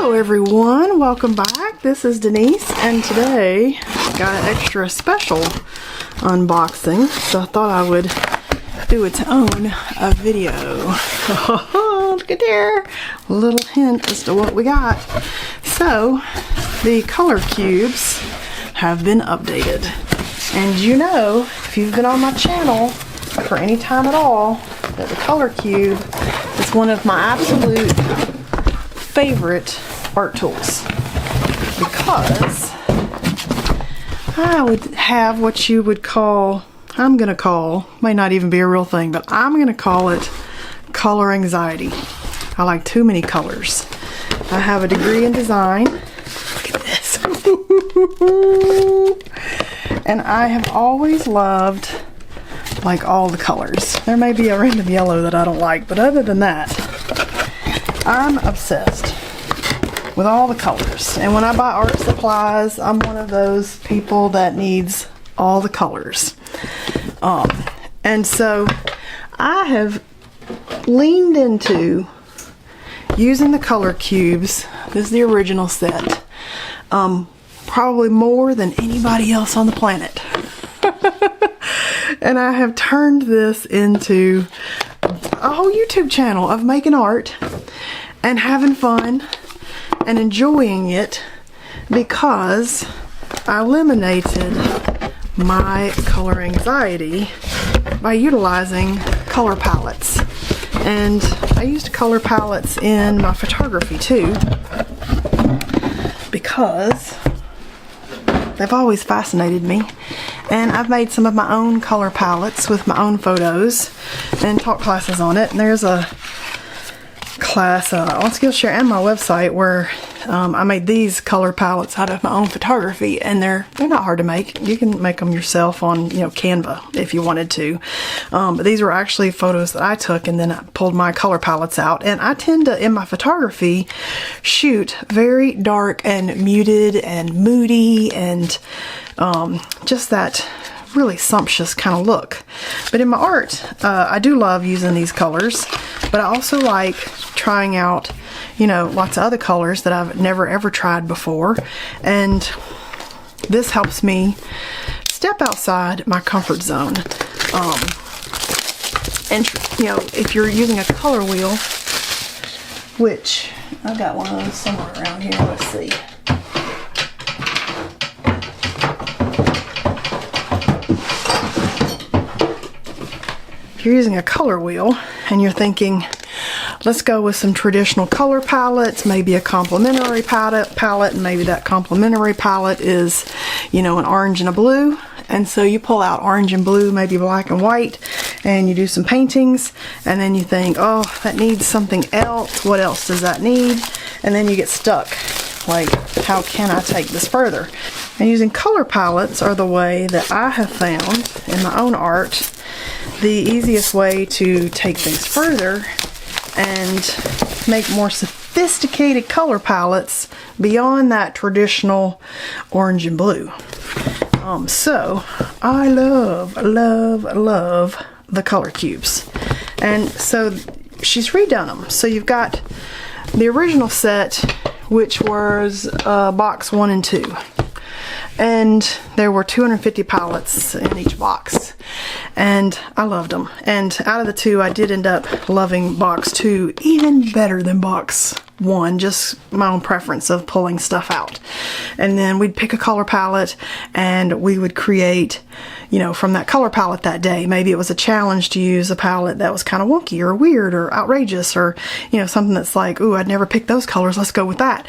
Hello everyone, welcome back. This is Denise, and today I got an extra special unboxing, so I thought I would do its own video. Look at there, a little hint as to what we got. So the color cubes have been updated, and you know, if you've been on my channel for any time at all, that the color cube is one of my absolute favorite art tools, because I would have what you would call, I'm gonna call, may not even be a real thing, but I'm gonna call it color anxiety. I like too many colors. I have a degree in design. Look at this. And I have always loved like all the colors. There may be a random yellow that I don't like, but other than that, I'm obsessed with all the colors. And when I buy art supplies, I'm one of those people that needs all the colors. And so I have leaned into using the color cubes. This is the original set. Probably more than anybody else on the planet. And I have turned this into a whole YouTube channel of making art and having fun and enjoying it, because I eliminated my color anxiety by utilizing color palettes. And I used color palettes in my photography too, because they've always fascinated me. And I've made some of my own color palettes with my own photos and taught classes on it. And there's a class on Skillshare and my website where I made these color palettes out of my own photography, and they're not hard to make. You can make them yourself on Canva if you wanted to, but these were actually photos that I took, and then I pulled my color palettes out. And I tend to, in my photography, shoot very dark and muted and moody and just that really sumptuous kind of look. But in my art, I do love using these colors, but I also like trying out lots of other colors that I've never ever tried before, and this helps me step outside my comfort zone. And if you're using a color wheel, which I've got one of those somewhere around here, let's see. If you're using a color wheel and you're thinking, let's go with some traditional color palettes, maybe a complementary palette, and maybe that complementary palette is, an orange and a blue. And so you pull out orange and blue, maybe black and white, and you do some paintings, and then you think, oh, that needs something else. What else does that need? And then you get stuck. Like, how can I take this further? And using color palettes are the way that I have found in my own art the easiest way to take things further and make more sophisticated color palettes beyond that traditional orange and blue. So I love the color cubes. And so she's redone them. So you've got the original set, which was box 1 and 2. And there were 250 palettes in each box, and I loved them. And out of the two, I did end up loving box 2 even better than box 1, just my own preference of pulling stuff out. And then we'd pick a color palette and we would create, from that color palette that day. Maybe it was a challenge to use a palette that was kind of wonky or weird or outrageous, or something that's like, ooh, I'd never picked those colors, let's go with that.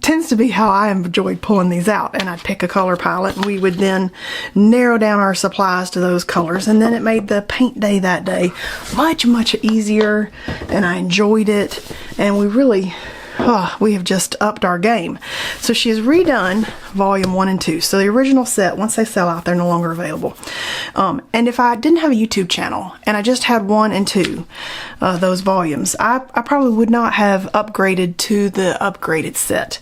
Tends to be how I enjoyed pulling these out. And I'd pick a color palette, and we would then narrow down our supplies to those colors, and then it made the paint day that day much easier, and I enjoyed it, and we have just upped our game. So she has redone volume 1 and 2. So the original set, once they sell out, they're no longer available. And if I didn't have a YouTube channel and I just had 1 and 2, those volumes, I probably would not have upgraded to the upgraded set,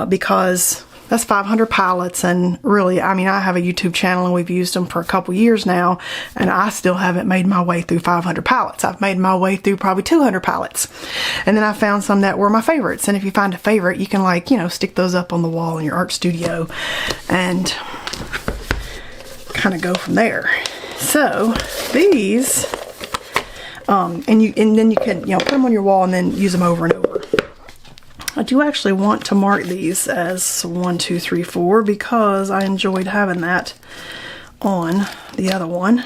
because That's 500 palettes, and really, I mean, I have a YouTube channel and we've used them for a couple years now, and I still haven't made my way through 500 palettes. I've made my way through probably 200 palettes. And then I found some that were my favorites, and if you find a favorite, you can, like, you know, stick those up on the wall in your art studio and kind of go from there. So these, and then you can, you know, put them on your wall and then use them over and over. I do actually want to mark these as 1, 2, 3, 4 because I enjoyed having that on the other one.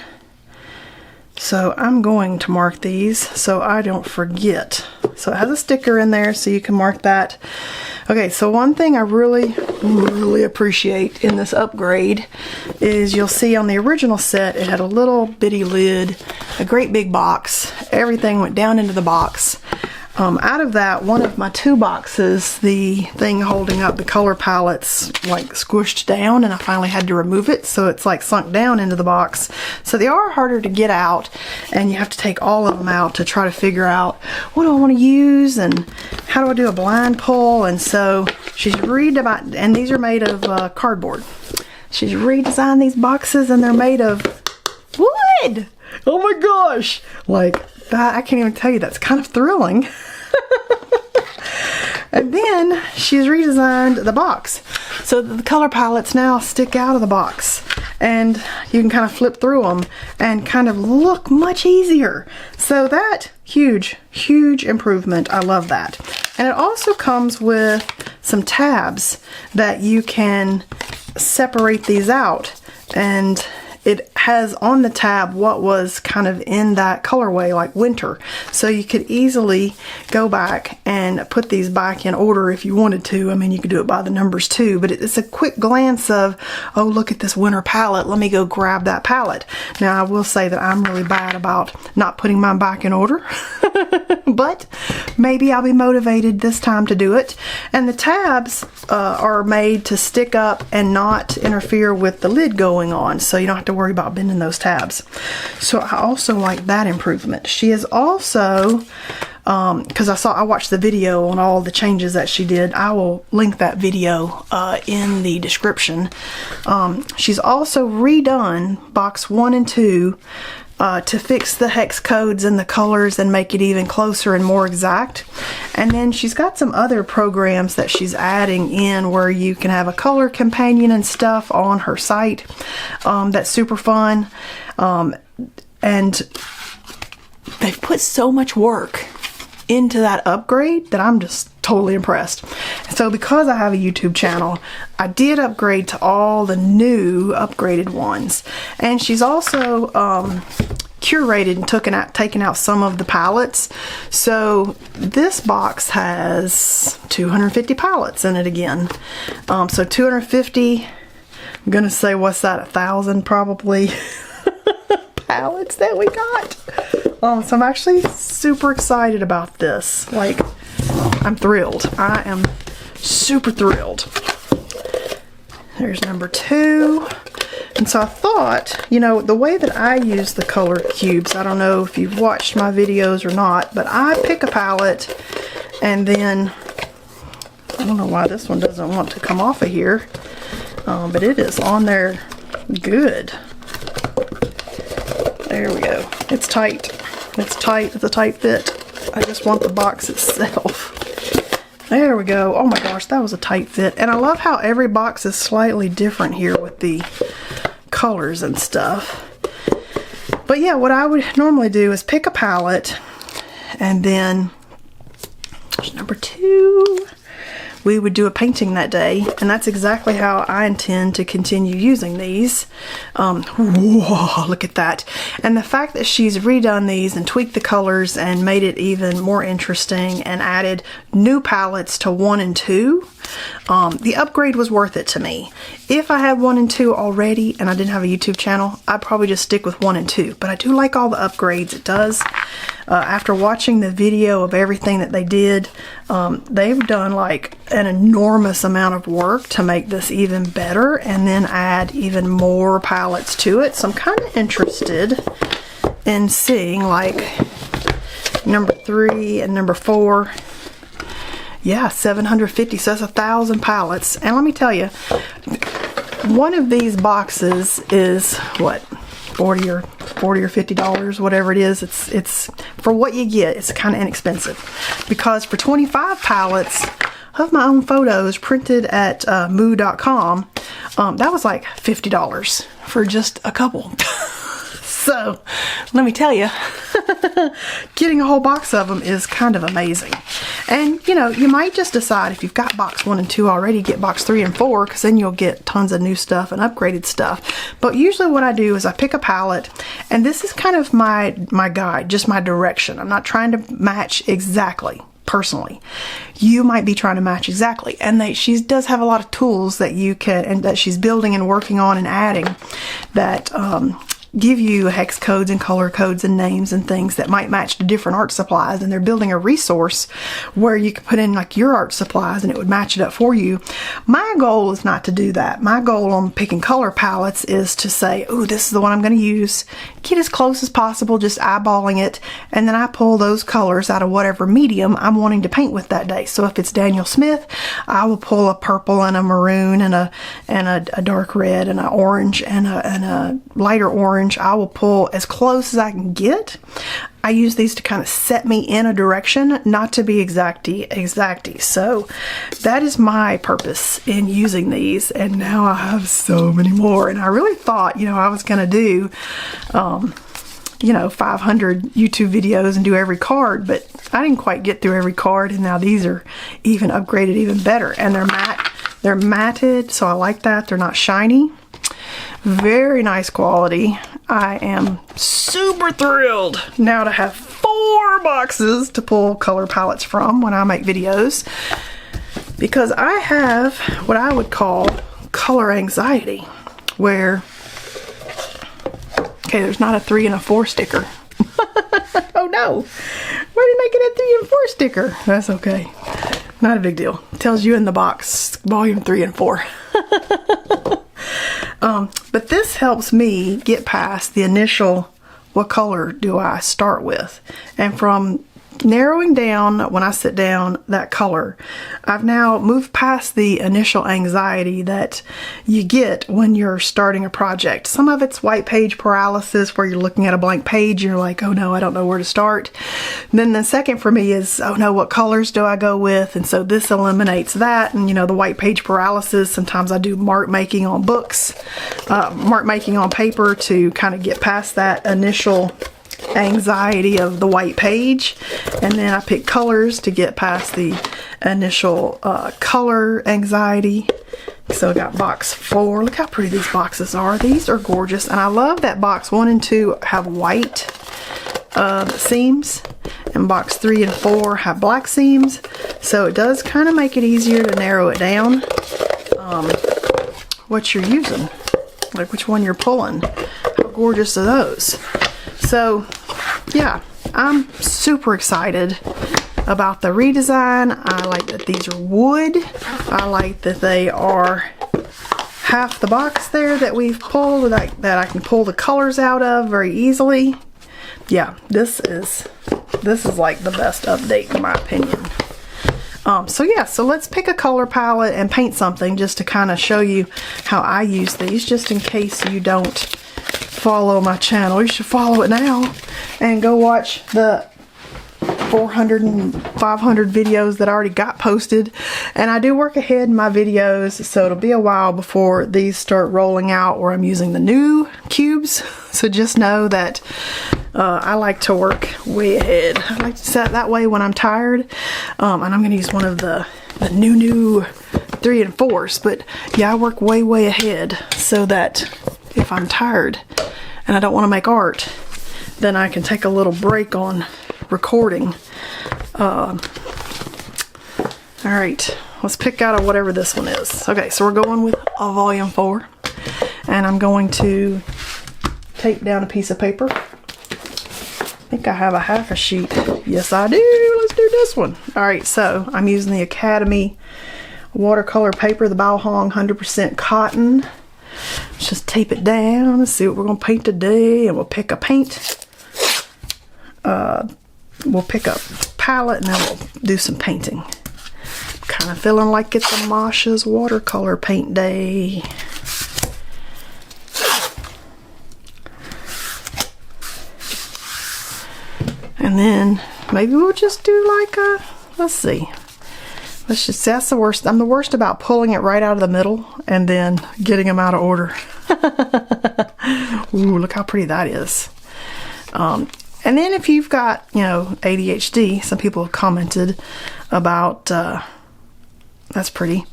So I'm going to mark these so I don't forget. So it has a sticker in there so you can mark that. Okay, so one thing I really appreciate in this upgrade is you'll see on the original set it had a little bitty lid, a great big box. Everything went down into the box. Out of that, one of my 2 boxes, the thing holding up the color palettes like squished down, and I finally had to remove it, so it's like sunk down into the box. So they are harder to get out, and you have to take all of them out to try to figure out what do I want to use and how do I do a blind pull. And so she's and these are made of cardboard. She's redesigned these boxes, and they're made of wood. Oh my gosh, like that, I can't even tell you, that's kind of thrilling. And then she's redesigned the box so that the color palettes now stick out of the box, and you can kind of flip through them and kind of look much easier. So that huge improvement. I love that. And it also comes with some tabs that you can separate these out, and it has on the tab what was kind of in that colorway, like winter. So you could easily go back and put these back in order if you wanted to. I mean, you could do it by the numbers too, but it's a quick glance of, oh, look at this winter palette. Let me go grab that palette. Now, I will say that I'm really bad about not putting mine back in order, but maybe I'll be motivated this time to do it. And the tabs are made to stick up and not interfere with the lid going on, so you don't have to worry about bending those tabs. So I also like that improvement. She is also, because I watched the video on all the changes that she did. I will link that video in the description. She's also redone box 1 and 2 to fix the hex codes and the colors and make it even closer and more exact. And then she's got some other programs that she's adding in where you can have a color companion and stuff on her site. That's super fun. And they've put so much work into that upgrade that I'm just totally impressed. So because I have a YouTube channel, I did upgrade to all the new upgraded ones. And she's also curated and taken out some of the palettes. So this box has 250 palettes in it again. So 250, I'm gonna say, what's that, 1,000 probably palettes that we got. So I'm actually super excited about this. Like, I'm thrilled. I am super thrilled. There's number 2. And so I thought, you know, the way that I use the color cubes, I don't know if you've watched my videos or not, but I pick a palette and then, I don't know why this one doesn't want to come off of here, but it is on there good. There we go. It's tight. It's tight. It's a tight fit. I just want the box itself. There we go. Oh my gosh, that was a tight fit. And I love how every box is slightly different here with the colors and stuff. But yeah, what I would normally do is pick a palette, and then there's number 2. We would do a painting that day, and that's exactly how I intend to continue using these. Whoa, look at that. And the fact that she's redone these and tweaked the colors and made it even more interesting and added new palettes to 1 and 2, the upgrade was worth it to me. If I had 1 and 2 already and I didn't have a YouTube channel, I'd probably just stick with 1 and 2. But I do like all the upgrades it does. After watching the video of everything that they did, they've done like an enormous amount of work to make this even better and then add even more palettes to it. So I'm kind of interested in seeing like number 3 and number 4. Yeah, 750, so that's 1,000 palettes. And let me tell you, one of these boxes is what, $40 or $50, whatever it is. It's for what you get, it's kind of inexpensive, because for 25 palettes of my own photos printed at moo.com, that was like $50 for just a couple. So let me tell you, getting a whole box of them is kind of amazing. And you know, you might just decide, if you've got box 1 and 2 already, get box 3 and 4, because then you'll get tons of new stuff and upgraded stuff. But usually what I do is I pick a palette, and this is kind of my guide, just my direction. I'm not trying to match exactly. Personally, you might be trying to match exactly, and she does have a lot of tools that you can, and that she's building and working on and adding, that give you hex codes and color codes and names and things that might match to different art supplies. And they're building a resource where you can put in like your art supplies and it would match it up for you. My goal is not to do that. My goal on picking color palettes is to say, oh, this is the one I'm going to use, get as close as possible, just eyeballing it, and then I pull those colors out of whatever medium I'm wanting to paint with that day. So if it's Daniel Smith, I will pull a purple and a maroon and a dark red and an orange and a lighter orange. I will pull as close as I can get. I use these to kind of set me in a direction, not to be exacty. So that is my purpose in using these. And now I have so many more. And I really thought, you know, I was going to do, you know, 500 YouTube videos and do every card, but I didn't quite get through every card. And now these are even upgraded, even better. And they're matte. They're matted, so I like that. They're not shiny. Very nice quality. I am super thrilled now to have 4 boxes to pull color palettes from when I make videos, because I have what I would call color anxiety, where, okay, there's not a 3 and a 4 sticker. Oh no, why did I get a 3 and 4 sticker? That's okay, not a big deal. It tells you in the box, volume 3 and 4. But this helps me get past the initial, what color do I start with? And from narrowing down, when I sit down, that color, I've now moved past the initial anxiety that you get when you're starting a project. Some of it's white page paralysis, where you're looking at a blank page and you're like, oh no, I don't know where to start. And then the second for me is, oh no, what colors do I go with? And so this eliminates that. And you know, the white page paralysis, sometimes I do mark making on books, mark making on paper, to kind of get past that initial anxiety of the white page. And then I pick colors to get past the initial color anxiety. So I got box 4. Look how pretty these boxes are. These are gorgeous, and I love that box 1 and 2 have white seams, and box 3 and 4 have black seams. So it does kind of make it easier to narrow it down, what you're using, like which one you're pulling. How gorgeous are those? So yeah, I'm super excited about the redesign. I like that these are wood. I like that they are half the box there that we've pulled, that I can pull the colors out of very easily. Yeah, this is like the best update in my opinion. So yeah, so let's pick a color palette and paint something, just to kind of show you how I use these, just in case you don't follow my channel. You should follow it now and go watch the 400 and 500 videos that I already got posted. And I do work ahead in my videos, so it'll be a while before these start rolling out where I'm using the new cubes. So just know that I like to work way ahead. I like to set that way when I'm tired. And I'm going to use one of the new 3 and 4s. But yeah, I work way ahead, so that if I'm tired and I don't want to make art, then I can take a little break on recording. Alright, let's pick out whatever this one is. Okay, so we're going with a volume 4, and I'm going to tape down a piece of paper. I think I have a half a sheet. Yes, I do. Let's do this one. Alright, so I'm using the Academy watercolor paper, the Bao Hong 100% cotton. Let's just tape it down and see what we're going to paint today, and we'll pick a paint. We'll pick up palette, and then we'll do some painting. Kind of feeling like it's a Masha's watercolor paint day. And then maybe we'll just do like a, let's see. Let's just, that's the worst. I'm the worst about pulling it right out of the middle and then getting them out of order. Ooh, look how pretty that is. And then if you've got, you know, ADHD, some people have commented about, that's pretty.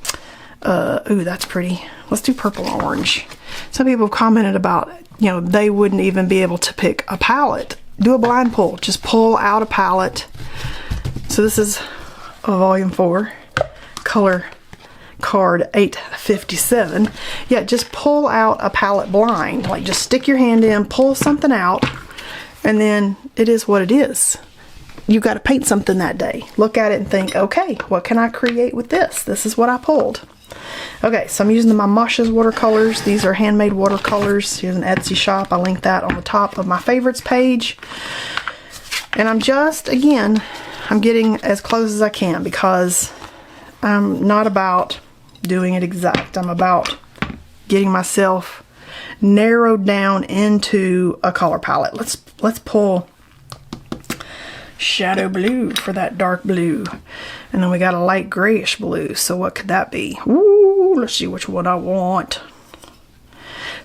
Ooh, that's pretty. Let's do purple and orange. Some people have commented about, you know, they wouldn't even be able to pick a palette. Do a blind pull. Just pull out a palette. So this is a volume 4, color card 857. Yeah, just pull out a palette blind. Like just stick your hand in, pull something out, and then it is what it is. You got to paint something that day. Look at it and think, okay, what can I create with this? This is what I pulled. Okay, so I'm using my Masha's watercolors. These are handmade watercolors. Here's an Etsy shop. I linked that on the top of my favorites page. And I'm just, again, I'm getting as close as I can because I'm not about doing it exact. I'm about getting myself narrowed down into a color palette. Let's pull shadow blue for that dark blue. And then we got a light grayish blue. So what could that be? Ooh, let's see which one I want.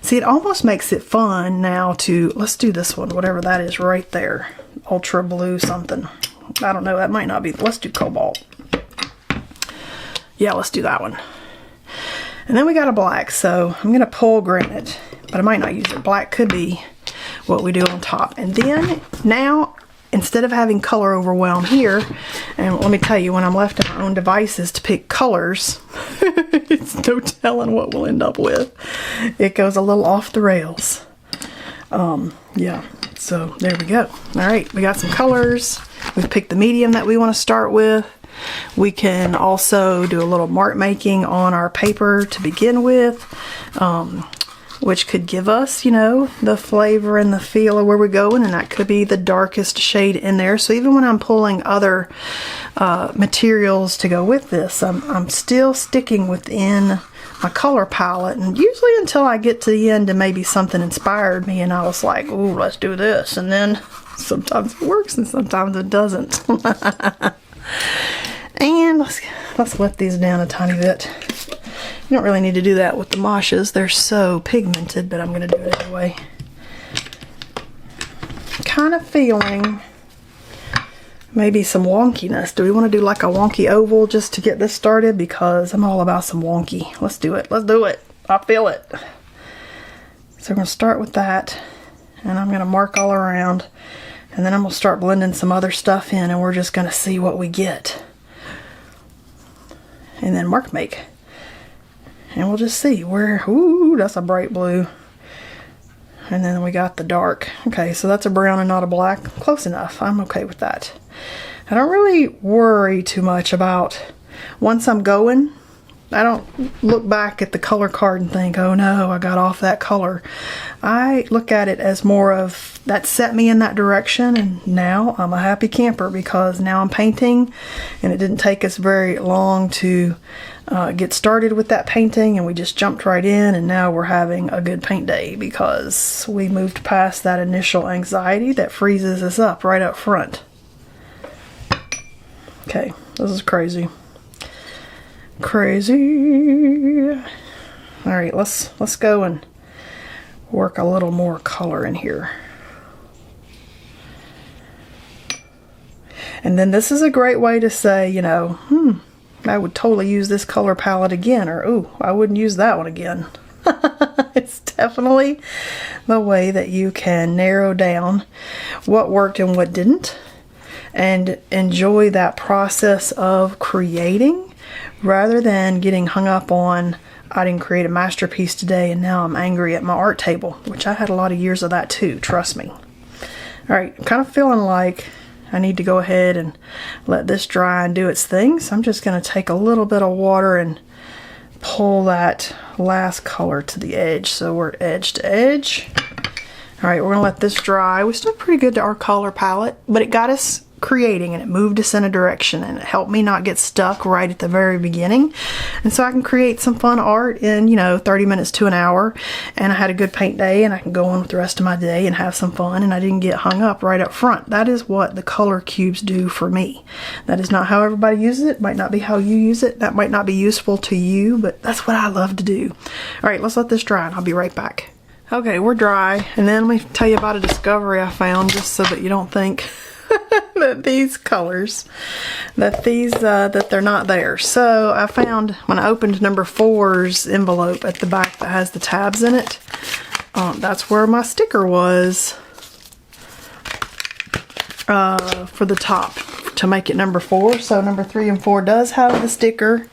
See, it almost makes it fun now to, let's do this one, whatever that is right there. Ultra blue something. I don't know, that might not be, let's do cobalt. Yeah, let's do that one. And then we got a black, so I'm gonna pull granite, but I might not use it. Black could be what we do on top. And then now, instead of having color overwhelm here, and let me tell you, when I'm left in my own devices to pick colors, it's no telling what we'll end up with. It goes a little off the rails. Yeah, so there we go. All right, we got some colors. We've picked the medium that we want to start with. We can also do a little mark making on our paper to begin with, which could give us, you know, the flavor and the feel of where we're going, and that could be the darkest shade in there. So even when I'm pulling other materials to go with this, I'm still sticking within my color palette, and usually until I get to the end and maybe something inspired me and I was like, ooh, let's do this, and then sometimes it works and sometimes it doesn't. And let's let these down a tiny bit. You don't really need to do that with the Masha's. They're so pigmented, but I'm going to do it anyway. Kind of feeling maybe some wonkiness. Do we want to do like a wonky oval just to get this started? Because I'm all about some wonky. Let's do it. Let's do it. I feel it. So we're going to start with that. And I'm going to mark all around. And then I'm going to start blending some other stuff in. And we're just going to see what we get. And then mark make. And we'll just see where, ooh, that's a bright blue. And then we got the dark. Okay, so that's a brown and not a black. Close enough. I'm okay with that. I don't really worry too much about, once I'm going, I don't look back at the color card and think, oh no, I got off that color. I look at it as more of, that set me in that direction, and now I'm a happy camper because now I'm painting, and it didn't take us very long to get started with that painting, and we just jumped right in, and now we're having a good paint day because we moved past that initial anxiety that freezes us up right up front. Okay, this is crazy. Crazy. All right, let's go and work a little more color in here. And then this is a great way to say, you know, I would totally use this color palette again, or ooh, I wouldn't use that one again. It's definitely the way that you can narrow down what worked and what didn't, and enjoy that process of creating rather than getting hung up on, I didn't create a masterpiece today and now I'm angry at my art table, which I had a lot of years of that too, trust me. All right, I'm kind of feeling like I need to go ahead and let this dry and do its thing. So I'm just going to take a little bit of water and pull that last color to the edge. So we're edge to edge. All right, we're going to let this dry. We still pretty good to our color palette, but it got us creating, and it moved us in a direction, and it helped me not get stuck right at the very beginning. And so I can create some fun art in, you know, 30 minutes to an hour, and I had a good paint day, and I can go on with the rest of my day and have some fun, and I didn't get hung up right up front. That is what the color cubes do for me. That is not how everybody uses it. Might not be how you use it. That might not be useful to you, but that's what I love to do. All right, let's let this dry, and I'll be right back. Okay, we're dry, and then let me tell you about a discovery I found, just so that you don't think that these colors, that they're not there. So I found, when I opened number 4's envelope at the back that has the tabs in it, that's where my sticker was for the top to make it number 4. So number 3 and 4 does have the sticker,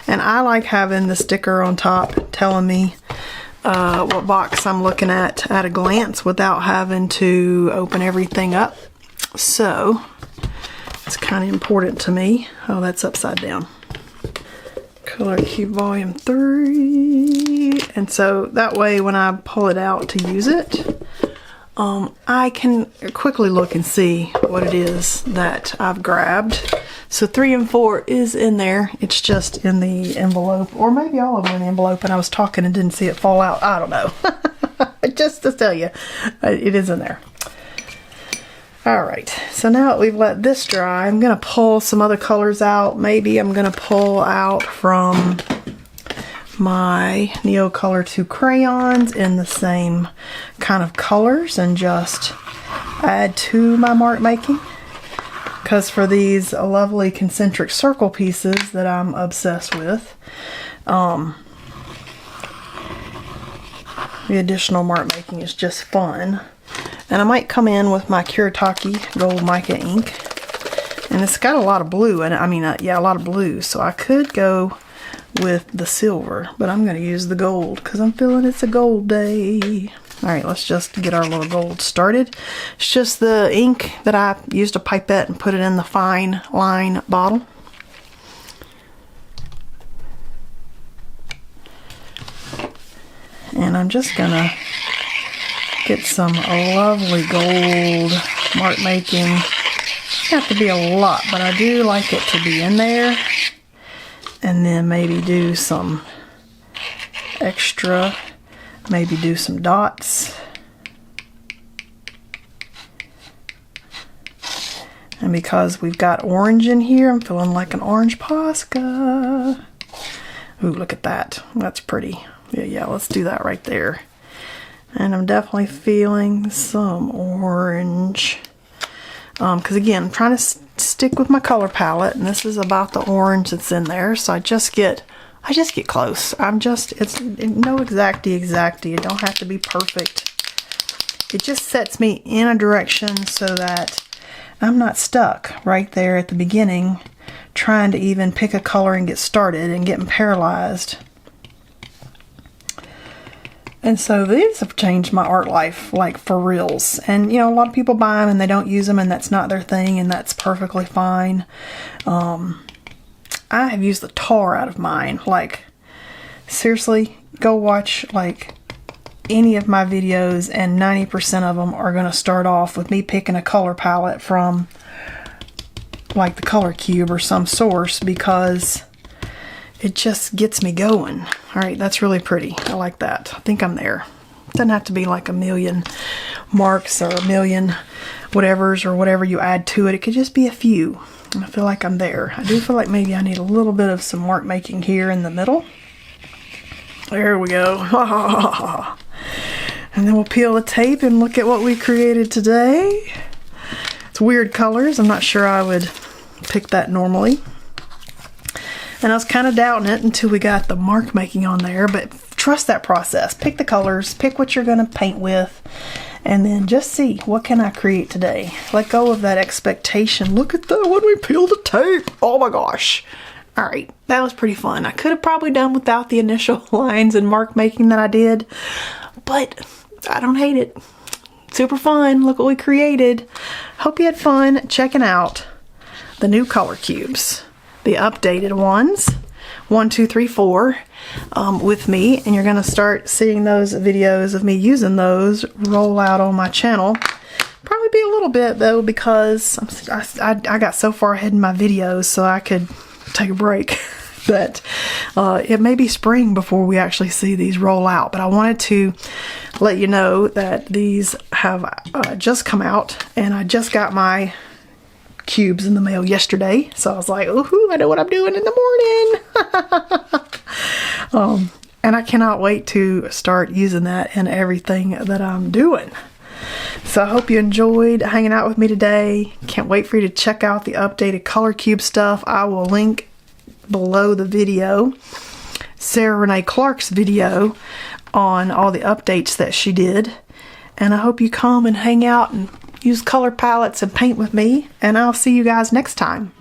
and I like having the sticker on top telling me what box I'm looking at a glance without having to open everything up. So it's kind of important to me. Oh, that's upside down. Color Cube Volume 3. And so that way when I pull it out to use it, I can quickly look and see what it is that I've grabbed. So 3 and 4 is in there. It's just in the envelope, or maybe all of them in the envelope, and I was talking and didn't see it fall out. I don't know. Just to tell you, it is in there. All right, so now that we've let this dry, I'm gonna pull some other colors out. Maybe I'm gonna pull out from my Neocolor 2 crayons in the same kind of colors and just add to my mark making. Because for these lovely concentric circle pieces that I'm obsessed with, the additional mark making is just fun. And I might come in with my Kuretake Gold Mica ink, and it's got a lot of blue in it. I mean, yeah, a lot of blue. So I could go with the silver, but I'm going to use the gold because I'm feeling it's a gold day. All right, let's just get our little gold started. It's just the ink that I used a pipette and put it in the fine line bottle. And I'm just going to get some lovely gold mark making. Doesn't have to be a lot, but I do like it to be in there. And then maybe do some extra, maybe do some dots. And because we've got orange in here, I'm feeling like an orange Posca. Ooh, look at that. That's pretty. Yeah, let's do that right there. And I'm definitely feeling some orange. Because again, I'm trying to stick with my color palette, and this is about the orange that's in there. So I just get close. It's no exacty. It don't have to be perfect. It just sets me in a direction so that I'm not stuck right there at the beginning trying to even pick a color and get started and getting paralyzed. And so these have changed my art life, like for reals. And you know, a lot of people buy them and they don't use them, and that's not their thing, and that's perfectly fine. I have used the tar out of mine. Like, seriously, go watch like any of my videos, and 90% of them are going to start off with me picking a color palette from like the Color Cube or some source, because it just gets me going. All right, that's really pretty. I like that. I think I'm there. It doesn't have to be like a million marks or a million whatevers or whatever you add to it. It could just be a few. And I feel like I'm there. I do feel like maybe I need a little bit of some mark making here in the middle. There we go. And then we'll peel the tape and look at what we created today. It's weird colors. I'm not sure I would pick that normally. And I was kind of doubting it until we got the mark making on there, but trust that process. Pick the colors, pick what you're going to paint with, and then just see, what can I create today? Let go of that expectation. Look at that when we peel the tape. Oh my gosh. All right, that was pretty fun. I could have probably done without the initial lines and mark making that I did, but I don't hate it. Super fun. Look what we created. Hope you had fun checking out the new color cubes. The updated ones, 1, 2, 3, 4, with me, and you're going to start seeing those videos of me using those roll out on my channel Probably be a little bit though, because I got so far ahead in my videos so I could take a break. But it may be spring before we actually see these roll out. But I wanted to let you know that these have just come out, and I just got my cubes in the mail yesterday. So I was like, ooh, I know what I'm doing in the morning. And I cannot wait to start using that in everything that I'm doing. So I hope you enjoyed hanging out with me today. Can't wait for you to check out the updated color cube stuff. I will link below the video Sarah Renee Clark's video on all the updates that she did. And I hope you come and hang out and use color palettes and paint with me. And I'll see you guys next time.